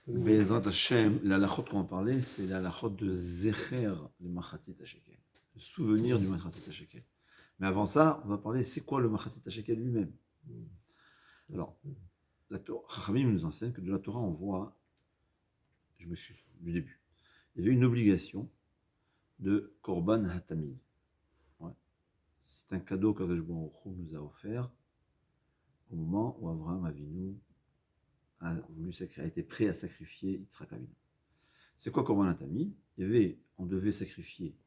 Bezrat Hashem, la halachot qu'on va parler, c'est la halachot de Zecher le Machatzit HaShekel, le souvenir du Machatzit HaShekel. Mais avant ça, on va parler, c'est quoi le Machatzit HaShekel lui-même. Alors, la Torah, Chachamim nous enseigne que de la Torah, on voit, je m'excuse, du début, il y avait une obligation de Korban Hatamid. Ouais. C'est un cadeau qu'Akadosh Baruch Hu nous a offert au moment où Avraham Avinu a été prêt à sacrifier Yitzhak Avinu. C'est quoi Korban Hatamid? On devait sacrifier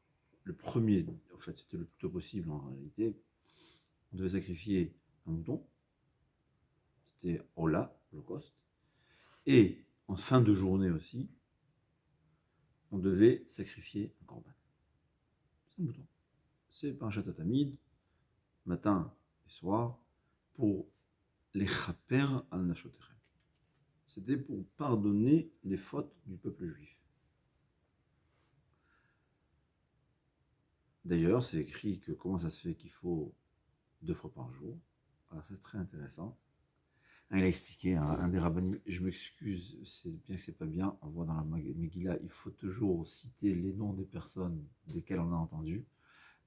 le premier, en fait c'était le plus tôt possible en réalité, on devait sacrifier un mouton, c'était Ola, Holocauste, et en fin de journée aussi, on devait sacrifier un Korban. C'est un mouton. C'est Parashat Hatamid, matin et soir, pour les chaper al nashotechem. C'était pour pardonner les fautes du peuple juif. D'ailleurs, c'est écrit que comment ça se fait qu'il faut 2 fois par jour. Alors c'est très intéressant. Il a expliqué, un des rabbinim, je m'excuse, c'est bien que c'est pas bien, on voit dans la Megillah, il faut toujours citer les noms des personnes desquelles on a entendu.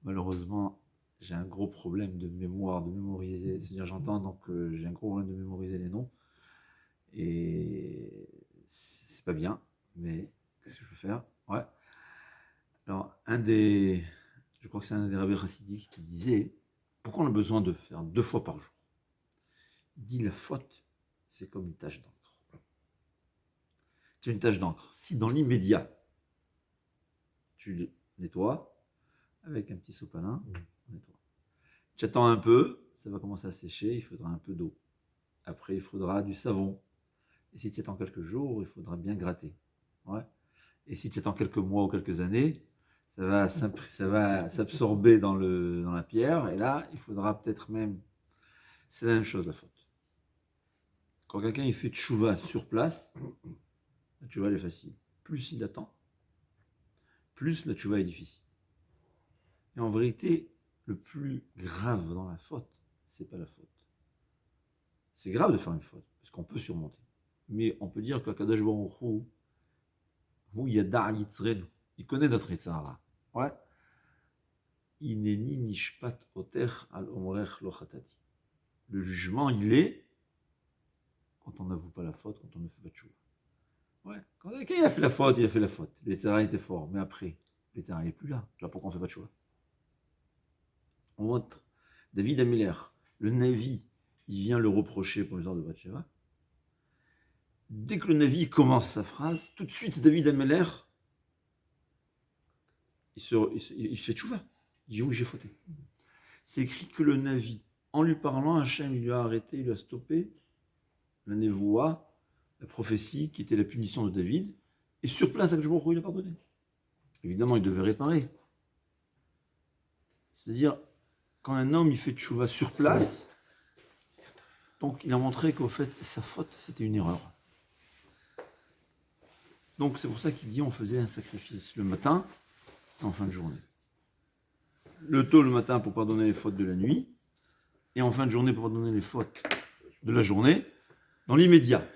Malheureusement, j'ai un gros problème de mémoire, de mémoriser, c'est-à-dire j'entends, donc j'ai un gros problème de mémoriser les noms. Et c'est pas bien, mais qu'est-ce que je peux faire? Ouais. Alors, je crois que c'est un des rabbins chassidiques qui disait, pourquoi on a besoin de faire 2 fois par jour? Il dit, la faute, c'est comme une tache d'encre. Tu as une tache d'encre. Si dans l'immédiat, tu nettoies, avec un petit sopalin, on nettoie. Tu attends un peu, ça va commencer à sécher, il faudra un peu d'eau. Après, il faudra du savon. Et si tu attends quelques jours, il faudra bien gratter. Ouais. Et si tu attends quelques mois ou quelques années, ça va s'absorber dans la pierre. Et là, il faudra peut-être même... C'est la même chose, la faute. Quand quelqu'un il fait tchouva sur place, la tchouva elle est facile. Plus il attend, plus la tchouva est difficile. Et en vérité, le plus grave dans la faute, c'est pas la faute. C'est grave de faire une faute, parce qu'on peut surmonter. Mais on peut dire qu'Akadosh Baruch Hu, Yada Yitzrenu, il connaît notre Yitzhara. Ouais. Ineni nishpat oter al omrech lo chatati. Le jugement, il est quand on n'avoue pas la faute, quand on ne fait pas de chouva. Ouais. Quand il a fait la faute, il a fait la faute. Le Yitzhara était fort, mais après, le Yitzhara n'est plus là. Tu vois pourquoi on ne fait pas de chouva? On voit David Améler, le Navi, il vient le reprocher pour l'histoire de Bathsheba. Dès que le Navi commence sa phrase, tout de suite, David Améler, il fait tchouva. Il dit oui, j'ai fauté. C'est écrit que le Navi, en lui parlant, Hachem il lui a arrêté, il lui a stoppé la névoie, la prophétie qui était la punition de David, et sur place, Akadosh Baruch Hu, il a pardonné. Évidemment, il devait réparer. C'est-à-dire, quand un homme il fait tchouva sur place, donc il a montré qu'au fait, sa faute, c'était une erreur. Donc c'est pour ça qu'il dit on faisait un sacrifice le matin et en fin de journée. Le tôt le matin pour pardonner les fautes de la nuit, et en fin de journée pour pardonner les fautes de la journée, dans l'immédiat.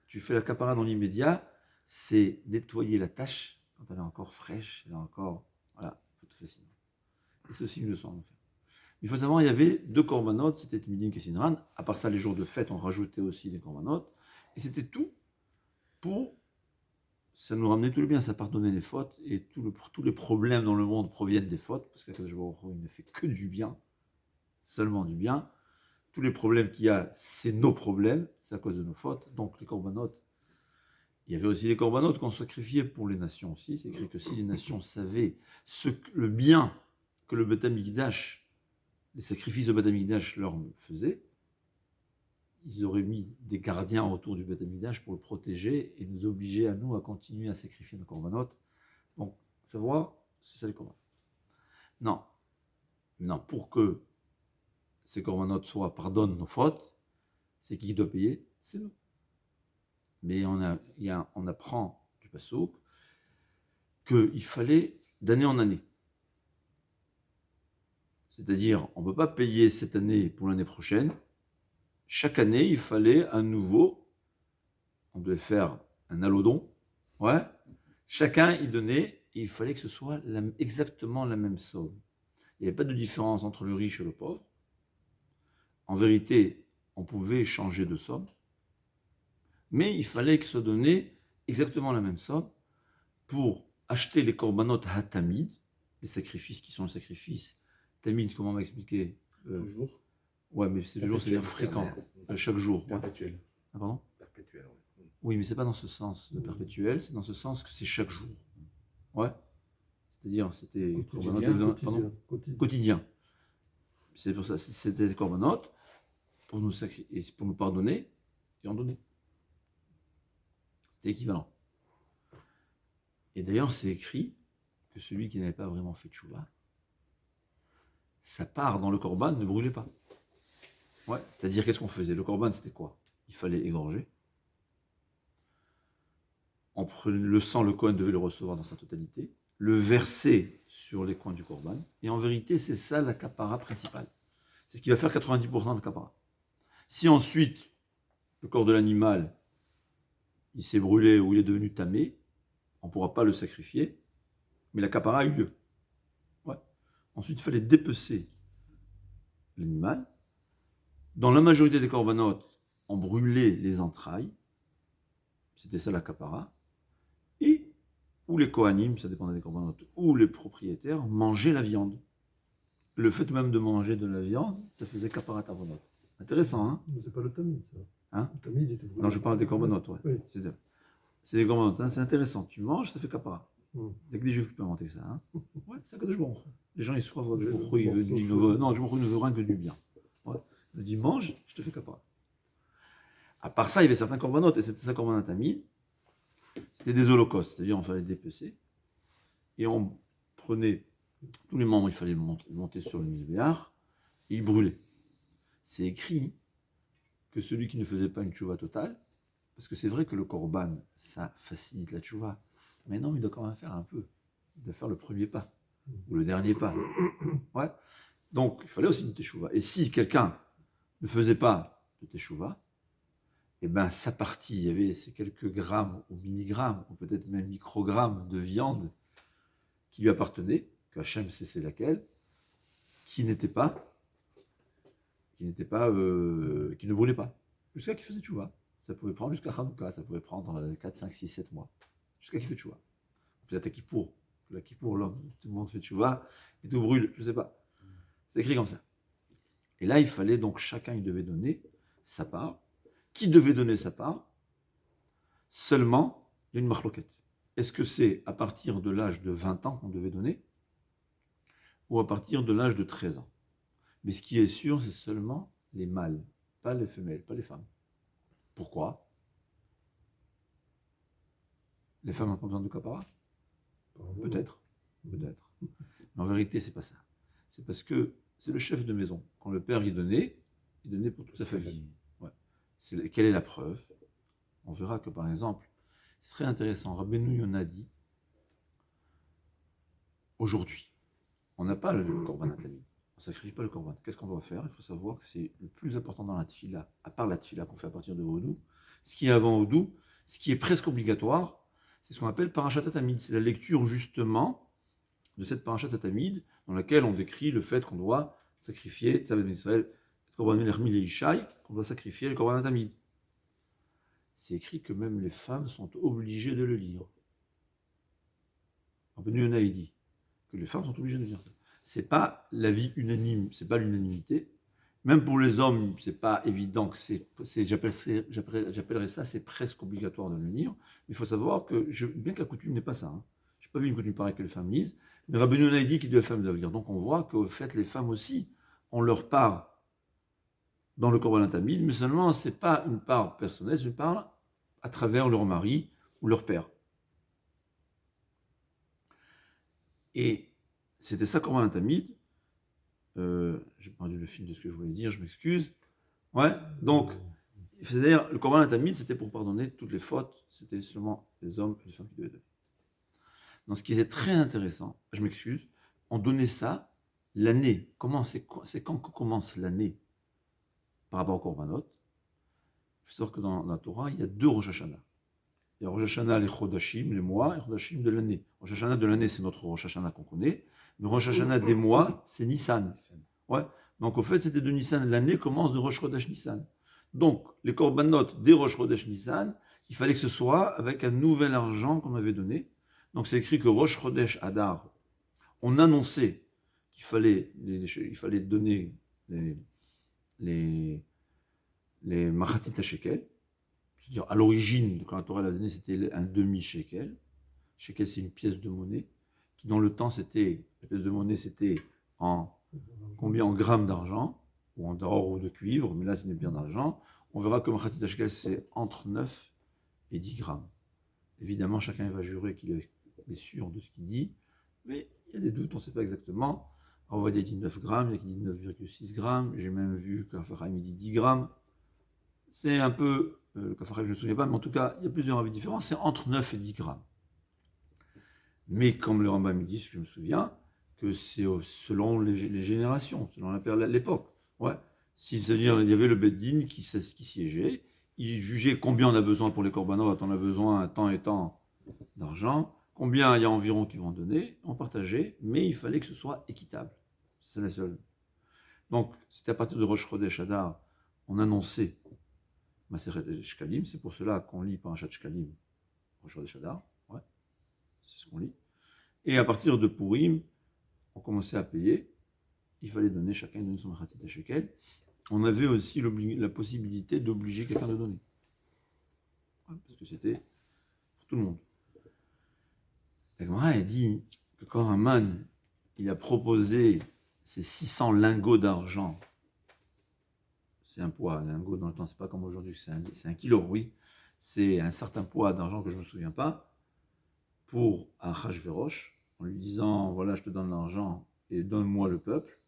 Tu fais la capara dans l'immédiat, c'est nettoyer la tâche quand elle est encore fraîche, elle est encore... Voilà, tout facilement. Et c'est aussi une leçon à faire. Il faut savoir, il y avait 2 korbanot, c'était Midin et Sinran. À part ça, les jours de fête, on rajoutait aussi des korbanot. Et c'était tout pour... Ça nous ramenait tout le bien, ça pardonnait les fautes. Et tous les problèmes dans le monde proviennent des fautes, parce qu'Akadosh Baruch Hu, il ne fait que du bien, seulement du bien. Tous les problèmes qu'il y a, c'est nos problèmes, c'est à cause de nos fautes. Donc les korbanot, il y avait aussi les korbanot qu'on sacrifiait pour les nations aussi. C'est écrit que si les nations savaient le bien que le Beth Amikdash, les sacrifices de Beth Amikdash leur faisaient, ils auraient mis des gardiens autour du Beth Amikdash pour le protéger et nous obliger à nous à continuer à sacrifier nos korbanot. Donc, savoir, c'est ça les korbanot. Non, pour que ces korbanot pardonnent nos fautes, c'est qui doit payer? C'est nous. Mais on apprend du passouk qu'il fallait d'année en année. C'est-à-dire, on ne peut pas payer cette année pour l'année prochaine. Chaque année, il fallait à nouveau, on devait faire un allodon, ouais, chacun y donnait, et il fallait que ce soit exactement la même somme. Il n'y avait pas de différence entre le riche et le pauvre. En vérité, on pouvait changer de somme, mais il fallait que ce soit donné exactement la même somme pour acheter les korbanot hatamid, les sacrifices qui sont le sacrifice. Tamid, comment on va expliquer Toujours. Ouais, mais c'est toujours, c'est-à-dire fréquent, chaque jour. Perpétuel. Ouais. Ah, pardon Perpétuel, oui. Oui, mais c'est pas dans ce sens de perpétuel, c'est dans ce sens que c'est chaque jour. Ouais. C'est-à-dire, c'était quotidien. C'est pour ça, c'était des korbanot pour nous pardonner et en donner. C'était équivalent. Et d'ailleurs, c'est écrit que celui qui n'avait pas vraiment fait tchouva, sa part dans le korban ne brûlait pas. Ouais, c'est-à-dire, qu'est-ce qu'on faisait? Le korban, c'était quoi? Il fallait égorger. Le sang, le Kohen devait le recevoir dans sa totalité, le verser sur les coins du korban. Et en vérité, c'est ça la kapara principale. C'est ce qui va faire 90% de kapara. Si ensuite, le corps de l'animal, il s'est brûlé ou il est devenu tamé, on ne pourra pas le sacrifier, mais la kapara a eu lieu. Ouais. Ensuite, il fallait dépecer l'animal. Dans la majorité des corbanotes, on brûlait les entrailles. C'était ça la kapara. Et, ou les kohanim, ça dépendait des corbanotes, ou les propriétaires, mangeaient la viande. Le fait même de manger de la viande, ça faisait kaparat avonot. Intéressant, hein? C'est pas le tamid, ça. Hein? Le tamid était brûlé. Non, je parle des corbanotes, ouais. Oui. C'est des corbanotes, hein? C'est intéressant. Tu manges, ça fait kapara. Mm. Il n'y a que des juifs qui peuvent inventer ça, hein? Ouais, c'est Akadosh Baruch Hu. Les gens, ils se croient que Akadosh Baruch Hu, non, Akadosh Baruch Hu ne veut rien que du bien. Ouais. Il dit, mange, je te fais kapara. À part ça, il y avait certains corbanotes, et c'était ça korbanot tamid. C'était des holocaustes, c'est-à-dire on fallait dépecer, et on prenait tous les membres, il fallait monter sur le misbéach, et ils brûlaient. C'est écrit que celui qui ne faisait pas une tchouva totale, parce que c'est vrai que le korban, ça facilite la tchouva, mais non, il doit quand même faire un peu, il doit faire le premier pas, ou le dernier pas. Ouais. Donc, il fallait aussi une teshuva. Et si quelqu'un ne faisait pas de teshuva, eh ben, sa partie, il y avait ces quelques grammes ou milligrammes, ou peut-être même microgrammes de viande qui lui appartenait, que Hachem sait c'est laquelle, qui ne brûlait pas, jusqu'à qu'il faisait tchouva. Ça pouvait prendre jusqu'à Hanouka, ça pouvait prendre 4, 5, 6, 7 mois, jusqu'à qu'il fait tchouva. Peut-être à Kippour, la Kippour, l'homme, tout le monde fait tchouva, et tout brûle, je sais pas. C'est écrit comme ça. Et là, il fallait donc, chacun, il devait donner sa part. Qui devait donner sa part? Seulement, il y a une marloquette. Est-ce que c'est à partir de l'âge de 20 ans qu'on devait donner, ou à partir de l'âge de 13 ans? Mais ce qui est sûr, c'est seulement les mâles, pas les femelles, pas les femmes. Pourquoi? Les femmes n'ont pas besoin de kapara? Peut-être. Mais en vérité, c'est pas ça. C'est parce que c'est le chef de maison. Quand le père y donnait pour toute sa famille. Ouais. Quelle est la preuve? On verra que, par exemple, c'est très intéressant. Rabbeinu Yonah dit, aujourd'hui, on n'a pas le korban tamid. On ne sacrifie pas le korban. Qu'est-ce qu'on doit faire? Il faut savoir que c'est le plus important dans la tfila, à part la tfila qu'on fait à partir de Hodou. Ce qui est avant Hodou, ce qui est presque obligatoire, c'est ce qu'on appelle parashat tamid. C'est la lecture justement de cette parashat tamid dans laquelle on décrit le fait qu'on doit sacrifier Tzavet Ben Israël, korban Melechmi et Ishai, qu'on doit sacrifier le korban tamid. C'est écrit que même les femmes sont obligées de le lire. Rabbeinu Yonah dit que les femmes sont obligées de lire ça. C'est pas l'avis unanime, c'est pas l'unanimité. Même pour les hommes, c'est pas évident que j'appellerais ça, c'est presque obligatoire de le lire. Il faut savoir que, bien que la coutume n'est pas ça, hein, je n'ai pas vu une coutume pareille que les femmes lisent, mais Rabbeinu Yonah dit que les femmes doivent lire. Donc on voit qu'au fait, les femmes aussi ont leur part dans le korban tamid, mais seulement c'est pas une part personnelle, c'est une part à travers leur mari ou leur père. Et c'était ça, korban tamid. J'ai perdu le fil de ce que je voulais dire, je m'excuse. Ouais, donc, c'est-à-dire, le korban tamid, c'était pour pardonner toutes les fautes, c'était seulement les hommes et les femmes qui devaient donner. Donc, ce qui est très intéressant, je m'excuse, on donnait ça l'année. C'est quand commence l'année par rapport au korbanot? Il faut savoir que dans la Torah, il y a 2 Rosh Hashanah. Il y a Rosh Hashanah, les Chodashim, les mois, et Chodashim de l'année. Rosh Hashanah de l'année, c'est notre Rosh Hashanah qu'on connaît. Mais Rosh Hashanah des mois, c'est Nissan. Ouais. Donc, au fait, c'était de Nissan. L'année commence de Rosh Chodesh Nissan. Donc, les korbanot des Rosh Chodesh Nissan, il fallait que ce soit avec un nouvel argent qu'on avait donné. Donc, c'est écrit que Rosh Chodesh Adar, on annonçait qu'il fallait, il fallait donner les machatzit shekel. C'est-à-dire, à l'origine, quand la Torah l'a donné, c'était un demi-shekel. Shekel, c'est une pièce de monnaie, qui dans le temps, c'était, la pièce de monnaie, c'était en combien en grammes d'argent, ou en or ou de cuivre, mais là, c'est bien d'argent. On verra que machatzit shekel, c'est entre 9 et 10 grammes. Évidemment, chacun va jurer qu'il est sûr de ce qu'il dit, mais il y a des doutes, on ne sait pas exactement. On va dire dit 9 grammes, il y a qui dit 9,6 grammes, j'ai même vu qu'un Farahim dit 10 grammes. C'est un peu, le Kafarem, je ne me souviens pas, mais en tout cas, il y a plusieurs avis différents, c'est entre 9 et 10 grammes. Mais comme le Rambam dit, je me souviens, que c'est selon les générations, selon l'époque. Ouais. C'est-à-dire, il y avait le Beddin qui siégeait, il jugeait combien on a besoin pour les korbanot, on a besoin tant et tant d'argent, combien il y a environ qui vont donner, on partageait, mais il fallait que ce soit équitable. C'est la seule. Donc, c'était à partir de Rosh Chodesh Adar, on annonçait Maseret Shkalim, c'est pour cela qu'on lit Parashat Shkalim, Rosh Chodesh Adar, ouais, c'est ce qu'on lit. Et à partir de Purim, on commençait à payer, il fallait donner, chacun donner son machatzit shekel. On avait aussi la possibilité d'obliger quelqu'un de donner. Ouais, parce que c'était pour tout le monde. La Gemara a dit que quand Haman il a proposé ces 600 lingots d'argent, c'est un poids, un lingot dans le temps, c'est pas comme aujourd'hui, c'est un kilo, oui, c'est un certain poids d'argent que je ne me souviens pas, pour Achashverosh, en lui disant, voilà, je te donne l'argent et donne-moi le peuple.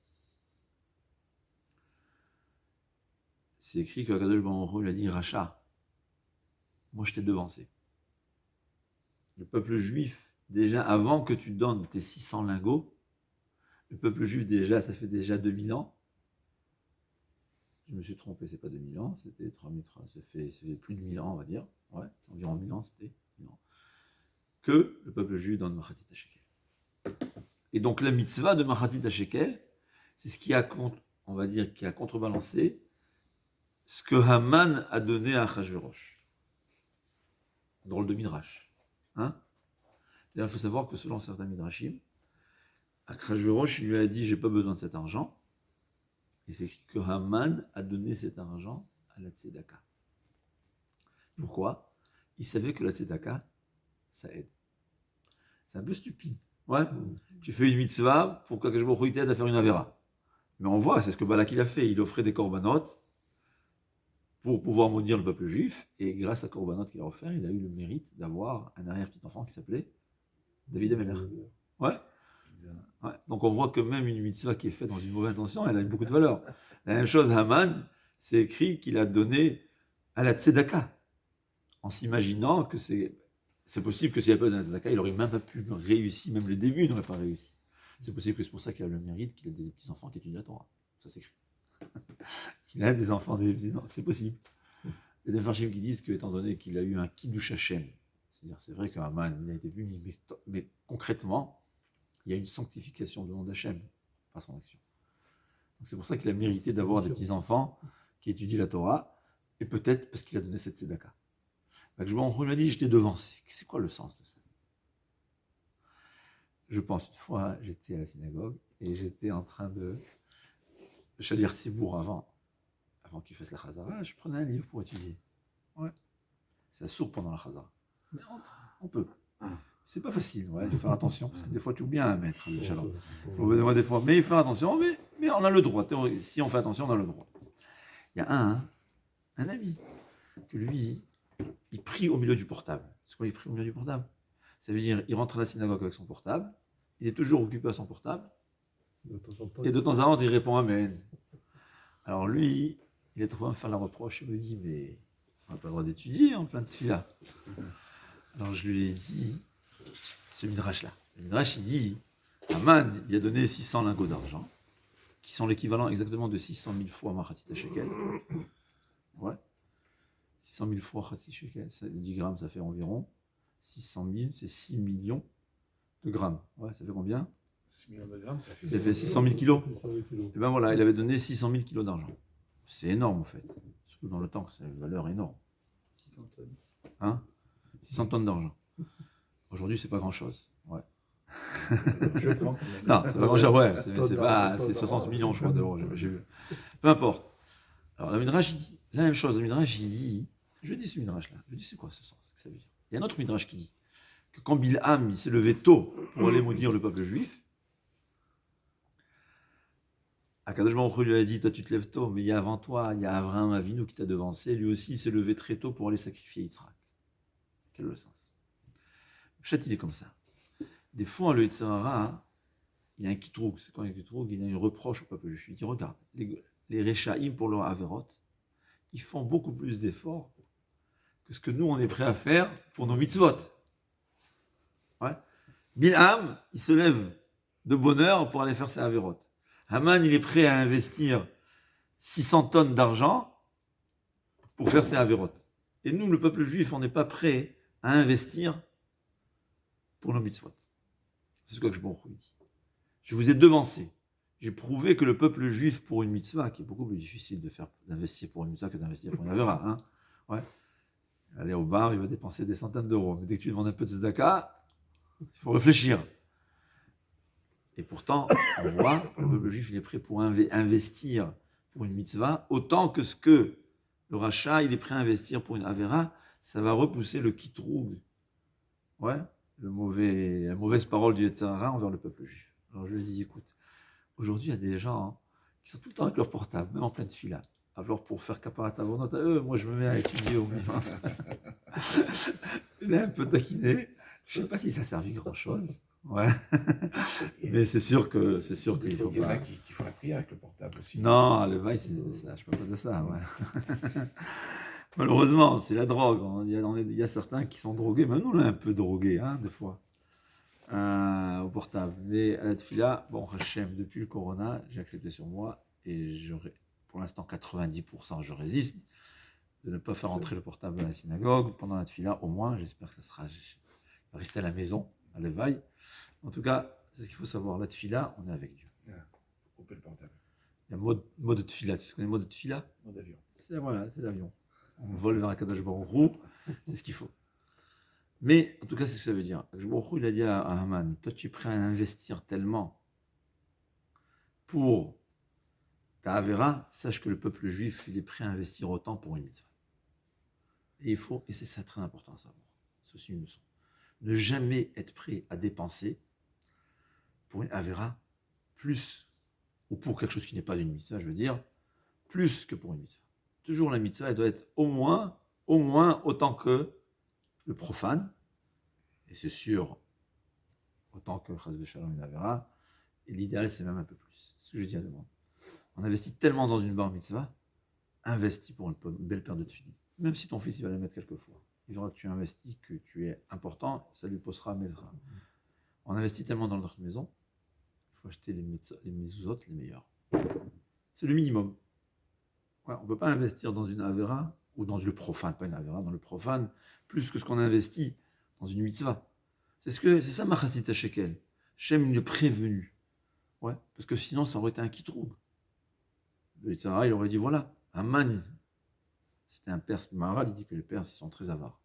C'est écrit que Akadosh Baruch Hu lui a dit, Racha, moi je t'ai devancé. Le peuple juif, déjà avant que tu donnes tes 600 lingots, le peuple juif déjà, ça fait déjà 2000 ans. Je me suis trompé, c'est pas 2000 ans, c'était 3003, ça fait plus de 1000 ans, on va dire. Ouais, environ 1000 ans, c'était 1000 ans. Que le peuple juif donne Machatit HaShekel. Et donc la mitzvah de Machatit HaShekel, c'est ce qui a, on va dire, qui a contrebalancé ce que Haman a donné à Achashverosh. Drôle de midrash. Hein? D'ailleurs, il faut savoir que selon certains midrashim, Achashverosh lui a dit, j'ai pas besoin de cet argent. Et c'est que Haman a donné cet argent à la tzedaka. Pourquoi? Il savait que la tzedaka, ça aide. C'est un peu stupide. Ouais. Tu fais une mitzvah pour qu'Akadosh Baruch Hu t'aide à faire une avera. Mais on voit, c'est ce que Balak il a fait. Il offrait des korbanot pour pouvoir maudire le peuple juif. Et grâce à korbanot qu'il a offert, il a eu le mérite d'avoir un arrière-petit-enfant qui s'appelait David Ameler. Ouais. Ouais. Donc on voit que même une mitzvah qui est faite dans une mauvaise intention, elle a beaucoup de valeur. La même chose, Haman, c'est écrit qu'il a donné à la tzedaka, en s'imaginant que c'est possible que s'il n'y avait pas de tzedaka, il n'aurait même pas pu réussir, même le début n'aurait pas réussi. C'est possible que c'est pour ça qu'il a le mérite qu'il a des petits-enfants qui étudient la Torah. Ça s'écrit. Qu'il a des enfants, c'est possible. Il y a des farshim qui disent que, étant donné qu'il a eu un kiddush Hashem, c'est-à-dire c'est vrai qu'Haman, il a été vu, mais concrètement, il y a une sanctification de nom d'Hachem par son action. Donc c'est pour ça qu'il a mérité d'avoir des petits-enfants qui étudient la Torah, et peut-être parce qu'il a donné cette tzedaka. Je lui ai dit, je t'ai devancé. C'est quoi le sens de ça? Je pense, une fois, j'étais à la synagogue, et j'étais en train de chalir Sibour avant qu'il fasse la Chazara, je prenais un livre pour étudier. Ouais. C'est sourd pendant la Chazara. Mais on peut. C'est pas facile, ouais, il faut faire attention, parce que des fois tu oublies un mètre. Des fois, mais il faut faire attention, mais on a le droit. Si on fait attention, on a le droit. Il y a un ami, que lui, il prie au milieu du portable. C'est quoi, il prie au milieu du portable? Ça veut dire, il rentre à la synagogue avec son portable, il est toujours occupé à son portable, et de temps en temps, il répond Amen. Alors lui, il est trop à me faire la reproche, il me dit, mais on n'a pas le droit d'étudier en plein de tefila. Alors je lui ai dit, ce midrash-là. Le midrash, il dit, Haman, il a donné 600 lingots d'argent, qui sont l'équivalent exactement de 600 000 fois Machatit HaShekel. Ouais. 600 000 fois Khatsi Shekel, 10 grammes, ça fait environ 600 000, c'est 6 millions de grammes. Ouais, ça fait combien? 6 millions de grammes, ça fait... Ça fait 600 000 kilos. 600 000 kilos. Et ben voilà, il avait donné 600 000 kilos d'argent. C'est énorme en fait. Surtout dans le temps, c'est une valeur énorme. 600 tonnes. Hein? 600 tonnes d'argent. Aujourd'hui, c'est pas grand-chose. Ouais. Je prends. Non, c'est pas grand-chose. Ouais, c'est Tonnes 60 d'argent. millions, je crois, d'euros. J'ai vu. Peu importe. Alors, le Midrash, il dit la même chose. Le Midrash, il dit, je dis ce Midrash-là, je dis c'est quoi ce sens, ce que ça veut dire. Il y a un autre Midrash qui dit que quand Bilham, il s'est levé tôt pour aller maudire le peuple juif, Akadosh Baruch Hu lui a dit, toi tu te lèves tôt, mais il y a avant toi, il y a Avraham Avinu qui t'a devancé, lui aussi il s'est levé très tôt pour aller sacrifier Yitzhak. Quel est le sens? Le chat, il est comme ça. Des fois, le Yetzer Hara, il a un kitroug. C'est quoi un kitroug? Il a une reproche au peuple juif. Il dit, regarde, les Réchaïm pour leur Averot, ils font beaucoup plus d'efforts que ce que nous, on est prêt à faire pour nos mitzvot. Ouais. Bilham, il se lève de bonne heure pour aller faire ses Averot. Haman, il est prêt à investir 600 tonnes d'argent pour faire ses Averot. Et nous, le peuple juif, on n'est pas prêt à investir pour nos mitzvot. C'est ce que je dit. Je vous ai devancé. J'ai prouvé que le peuple juif, pour une mitzvah, qui est beaucoup plus difficile d'investir pour une mitzvah que d'investir pour une avera, hein, ouais. Aller au bar, il va dépenser des centaines d'euros. Mais dès que tu demandes un peu de tzedaka, il faut réfléchir. Et pourtant, on voit que le peuple juif, il est prêt pour investir pour une mitzvah, autant que ce que le rachat, il est prêt à investir pour une avera, ça va repousser le kitroug, ouais, la mauvaise parole du Yetzer Hara envers le peuple juif. Alors je lui ai dit, écoute, aujourd'hui, il y a des gens qui sont tout le temps avec leur portable, même en pleine fila. Alors pour faire caparat avonot à eux, moi je me mets à étudier au minimum. Il est un peu taquiné. Je ne sais pas si ça a servi grand-chose. Ouais. Mais c'est sûr qu'il faut Il y en pas. a qui font la prière avec le portable aussi. Non, le vaille, c'est ça. Je ne parle pas de ça. Ouais. Malheureusement, c'est la drogue. Il y a certains qui sont drogués. Même nous, on est un peu drogués, hein, des fois, au portable. Mais à la tefila, bon, Hachem, depuis le corona, j'ai accepté sur moi. Et pour l'instant, 90%, je résiste de ne pas faire entrer le portable dans la synagogue. Pendant la tefila, au moins, j'espère que ça sera. Je vais rester à la maison, à l'éveil. En tout cas, c'est ce qu'il faut savoir. La tefila, on est avec Dieu. Couper le portable. Il y a mode de tefila. Tu connais le mode de tefila? Mode avion. C'est l'avion. On vole vers Akadosh Baruch Hu, c'est ce qu'il faut. Mais, en tout cas, c'est ce que ça veut dire. Akadosh Baruch Hu, il a dit à Haman, toi, tu es prêt à investir tellement pour ta Avera, sache que le peuple juif, il est prêt à investir autant pour une mitzvah. Et c'est ça très important à savoir. C'est aussi une leçon. Ne jamais être prêt à dépenser pour une Avera plus, ou pour quelque chose qui n'est pas une mitzvah, je veux dire, plus que pour une mitzvah. Toujours la mitzvah, elle doit être au moins autant que le profane, et c'est sûr, autant que Chas v'Shalom une Avera, et l'idéal c'est même un peu plus. C'est ce que je dis à demande. On investit tellement dans une bar mitzvah, investis pour une belle paire de tefillin. Même si ton fils il va les mettre quelques fois, il verra que tu investis, que tu es important, ça lui posera Melcha. On investit tellement dans notre maison, il faut acheter les mezuzot les meilleurs. C'est le minimum. Ouais, on ne peut pas investir dans une avera ou dans le profane, pas une avera, dans le profane, plus que ce qu'on investit dans une mitzvah. C'est ça Machatzit Shekel. Shem le prévenu. Ouais, parce que sinon ça aurait été un kitroug. Le Yetzer Hara, il aurait dit voilà, Haman, c'était un Perse. Le Maharal, il dit que les Perses, ils sont très avares.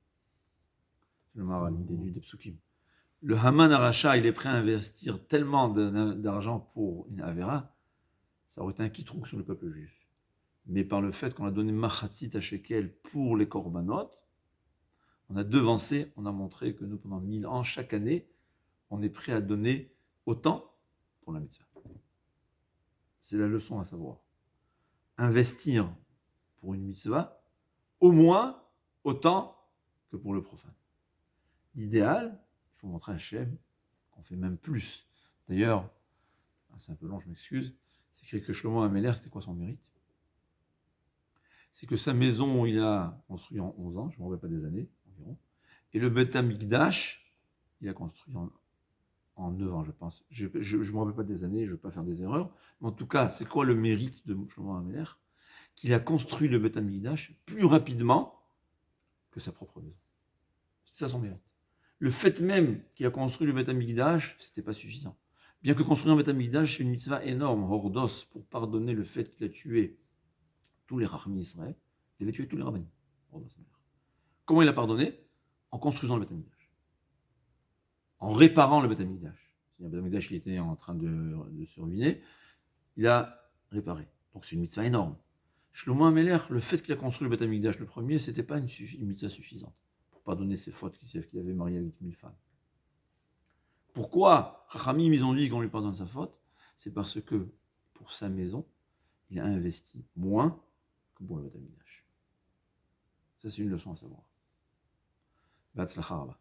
Le Maharal, il déduit des psukim. Le Haman Aracha, il est prêt à investir tellement d'argent pour une avera, ça aurait été un kitroug sur le peuple juif. Mais par le fait qu'on a donné Machatzit Shekel pour les korbanot, on a devancé, on a montré que nous, pendant 1000 ans, chaque année, on est prêt à donner autant pour la mitzvah. C'est la leçon à savoir. Investir pour une mitzvah, au moins autant que pour le profane. L'idéal, il faut montrer à Hachem qu'on fait même plus. D'ailleurs, c'est un peu long, je m'excuse, c'est écrit que Shlomo Améler, c'était quoi son mérite? C'est que sa maison, il a construit en 11 ans, je ne me rappelle pas des années environ, et le Beth Amikdash, il a construit en 9 ans, je pense. Je ne me rappelle pas des années, je ne veux pas faire des erreurs, mais en tout cas, c'est quoi le mérite de Shlomo Améler? Qu'il a construit le Beth Amikdash plus rapidement que sa propre maison. C'est ça son mérite. Le fait même qu'il a construit le Beth Amikdash, c'était pas suffisant. Bien que construire un Beth Amikdash, c'est une mitzvah énorme, hordos, pour pardonner le fait qu'il a tué tous les Rachmi Israël, il avait tué tous les rabbinim. Comment il a pardonné? En construisant le Beth Amikdash. En réparant le Beth Amikdash. Le Beth Amikdash, il était en train de se ruiner, il a réparé. Donc c'est une mitzvah énorme. Shlomo HaMelech, le fait qu'il a construit le Beth Amikdash le premier, c'était pas une mitzvah suffisante pour pardonner ses fautes qu'il avait marié avec 1000 femmes. Pourquoi Chachamim, ils ont dit qu'on lui pardonne sa faute? C'est parce que pour sa maison, il a investi moins que pour le Beth Amikdash. Ça, c'est une leçon à savoir. Batzlacha Rabba.